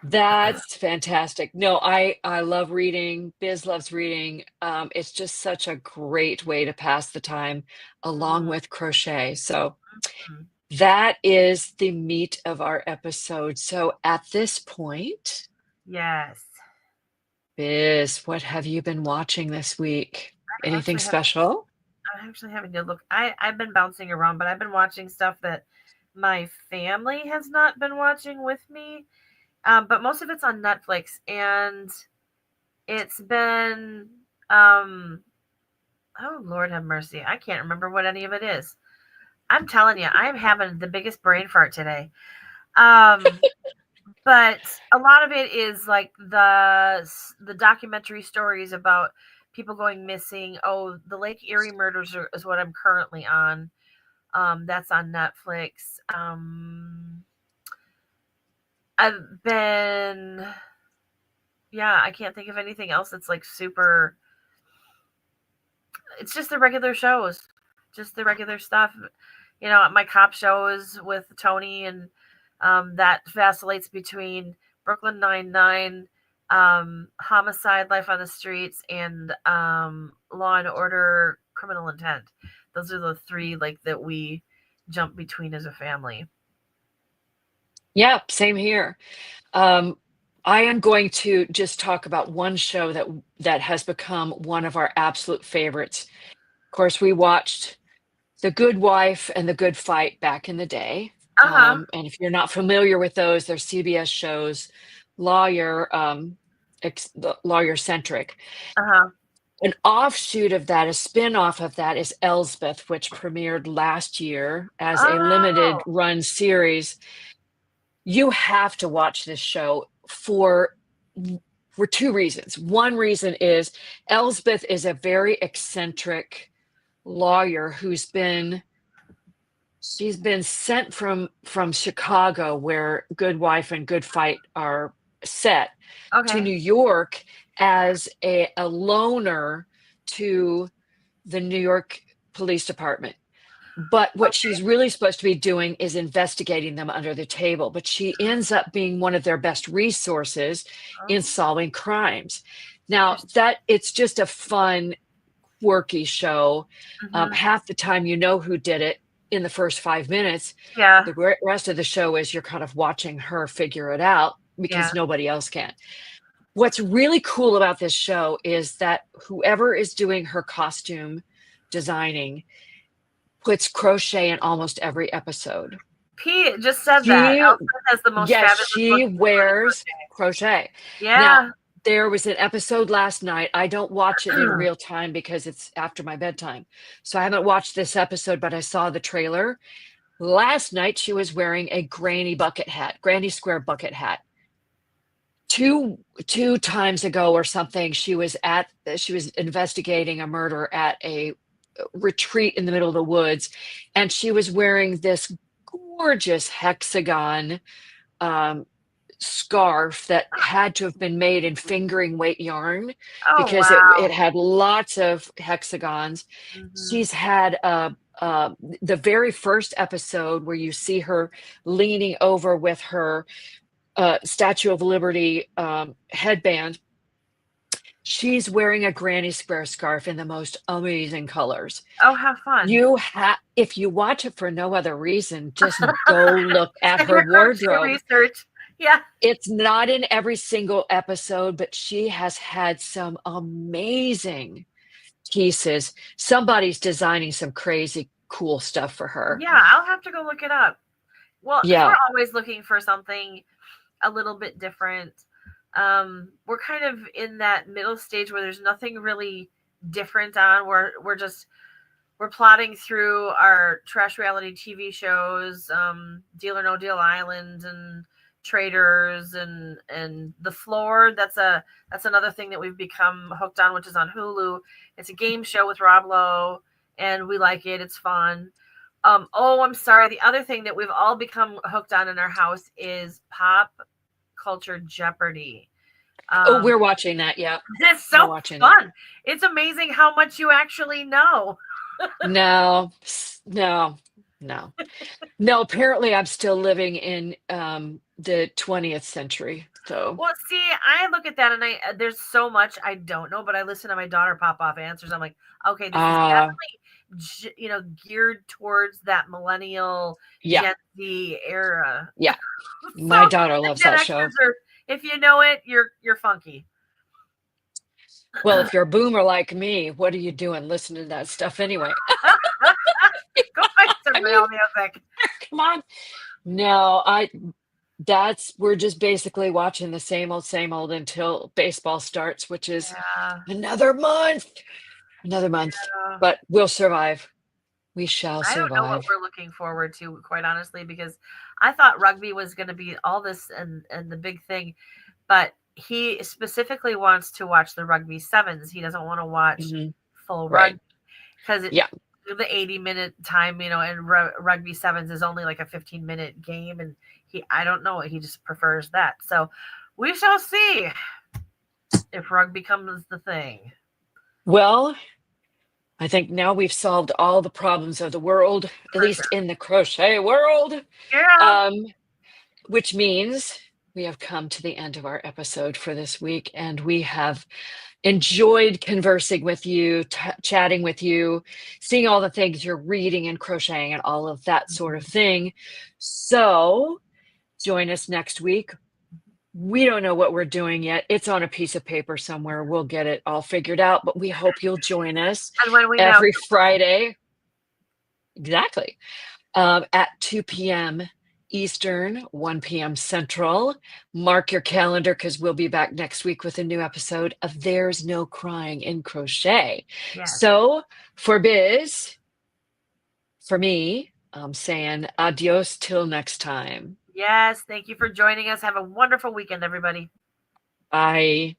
[SPEAKER 1] That's fantastic. No, I love reading. Biz loves reading. It's just such a great way to pass the time along
[SPEAKER 2] Mhm,
[SPEAKER 1] with crochet. So
[SPEAKER 2] mhm.
[SPEAKER 1] that is the meat of our episode. So at this point,
[SPEAKER 2] Yes.
[SPEAKER 1] Biz, what have you been watching this week?
[SPEAKER 2] I'm
[SPEAKER 1] Anything
[SPEAKER 2] actually having
[SPEAKER 1] special?
[SPEAKER 2] I'm actually having to look. I've been bouncing around, but I've been watching stuff that my family has not been watching with me. But most of it's on Netflix, and it's been oh Lord have mercy, I can't remember what any of it is. I'm telling you, I am having the biggest brain fart today. Um, but a lot of it is like the documentary stories about people going missing. Oh, the Lake Erie murders is what I'm currently on. That's on Netflix. I've been, yeah, I can't think of anything else that's like super. It's just the regular shows, just the regular stuff. My cop shows with Tony, and that vacillates between Brooklyn Nine-Nine, Homicide, Life on the Streets, and Law and Order, Criminal Intent. Those are the three like that we jump between as a family.
[SPEAKER 1] Yeah, same here. Um, I am going to just talk about one show that has become one of our absolute favorites. Of course, we watched The Good Wife and The Good Fight back in the day.
[SPEAKER 2] Uh huh.
[SPEAKER 1] And if you're not familiar with those, they're CBS shows, lawyer, lawyer centric.
[SPEAKER 2] Uh huh.
[SPEAKER 1] An offshoot of that, a spin-off of that is Elsbeth, which premiered last year as a limited
[SPEAKER 2] Oh.
[SPEAKER 1] run series. You have to watch this show for two reasons. One reason is Elsbeth is a very eccentric lawyer she's been sent from Chicago, where Good Wife and Good Fight are set, to
[SPEAKER 2] Okay.
[SPEAKER 1] New York as a loner to the New York Police Department. But what
[SPEAKER 2] Okay.
[SPEAKER 1] she's really supposed to be doing is investigating them under the table. But she ends up being one of their best resources in
[SPEAKER 2] Oh,
[SPEAKER 1] solving crimes. Now,
[SPEAKER 2] interesting.
[SPEAKER 1] that it's just a fun, quirky show.
[SPEAKER 2] Hmm.
[SPEAKER 1] Half the time, you know who did it in the first 5 minutes.
[SPEAKER 2] Yeah.
[SPEAKER 1] The rest of the show is you're kind of watching her figure it out
[SPEAKER 2] Yeah.
[SPEAKER 1] because nobody else can. What's really cool about this show is that whoever is doing her costume designing puts crochet in almost every episode.
[SPEAKER 2] Pete just said that.
[SPEAKER 1] She,
[SPEAKER 2] Elsa has the most
[SPEAKER 1] yes,
[SPEAKER 2] fabulous look
[SPEAKER 1] she
[SPEAKER 2] in the
[SPEAKER 1] wears
[SPEAKER 2] crochet.
[SPEAKER 1] crochet. Now,
[SPEAKER 2] Yeah.
[SPEAKER 1] there was an episode last night. I don't watch it in real time because it's after my bedtime. So I haven't watched this episode, but I saw the trailer. Last night, she was wearing a granny square bucket hat. Two times ago or something, she was investigating a murder at a retreat in the middle of the woods, and she was wearing this gorgeous hexagon um, scarf that had to have been made in fingering weight yarn
[SPEAKER 2] Oh
[SPEAKER 1] because it
[SPEAKER 2] wow.
[SPEAKER 1] had lots of hexagons.
[SPEAKER 2] Hmm.
[SPEAKER 1] She's had the very first episode where you see her leaning over with her Statue of Liberty headband. She's wearing a granny square scarf in the most amazing colors.
[SPEAKER 2] Oh, how fun.
[SPEAKER 1] If you watch it for no other reason, just go look at
[SPEAKER 2] Check
[SPEAKER 1] her
[SPEAKER 2] your crochet
[SPEAKER 1] wardrobe.
[SPEAKER 2] research. Yeah.
[SPEAKER 1] It's not in every single episode, but she has had some amazing pieces. Somebody's designing some crazy cool stuff for her.
[SPEAKER 2] Yeah, I'll have to go look it up. Well, because we're
[SPEAKER 1] Yeah.
[SPEAKER 2] always looking for something a little bit different. We're kind of in that middle stage where there's nothing really different on. We're plotting through our trash reality TV shows, Deal or No Deal Island and Traders and The Floor. That's another thing that we've become hooked on, which is on Hulu. It's a game show with Rob Lowe, and we like it. It's fun. I'm sorry. The other thing that we've all become hooked on in our house is Pop Culture Jeopardy.
[SPEAKER 1] We're watching that. Yeah.
[SPEAKER 2] It's so fun. It's amazing how much you actually know.
[SPEAKER 1] No. Apparently I'm still living in the 20th century. So
[SPEAKER 2] well, see, I look at that and there's so much I don't know, but I listen to my daughter pop off answers. I'm like, okay, this is definitely geared towards that millennial Gen Z era.
[SPEAKER 1] Yeah. My daughter loves that show.
[SPEAKER 2] If you know it, you're funky.
[SPEAKER 1] Well, if you're a boomer like me, what are you doing listening to that stuff anyway?
[SPEAKER 2] Go find some real music.
[SPEAKER 1] Come on. No, we're just basically watching the same old until baseball starts, which is another month. But we'll survive. We shall survive.
[SPEAKER 2] I don't know what we're looking forward to, quite honestly, because I thought rugby was going to be all this and the big thing, but he specifically wants to watch the rugby sevens. He doesn't want to watch full rugby because the 80-minute time, and rugby sevens is only like a 15-minute game, and I don't know, he just prefers that. So we shall see if rugby becomes the thing.
[SPEAKER 1] Well, I think now we've solved all the problems of the world, at least in the crochet world.
[SPEAKER 2] Yeah.
[SPEAKER 1] Which means we have come to the end of our episode for this week, and we have enjoyed conversing with you, chatting with you, seeing all the things you're reading and crocheting and all of that sort of thing. So join us next week. We don't know what we're doing yet. It's on a piece of paper somewhere. We'll get it all figured out, but we hope you'll join us every Friday. Exactly. At 2 p.m. Eastern, 1 p.m. Central. Mark your calendar because we'll be back next week with a new episode of There's No Crying in Crochet.
[SPEAKER 2] Yes.
[SPEAKER 1] So for Biz, for me, I'm saying adios till next time.
[SPEAKER 2] Yes, thank you for joining us. Have a wonderful weekend, everybody.
[SPEAKER 1] Bye.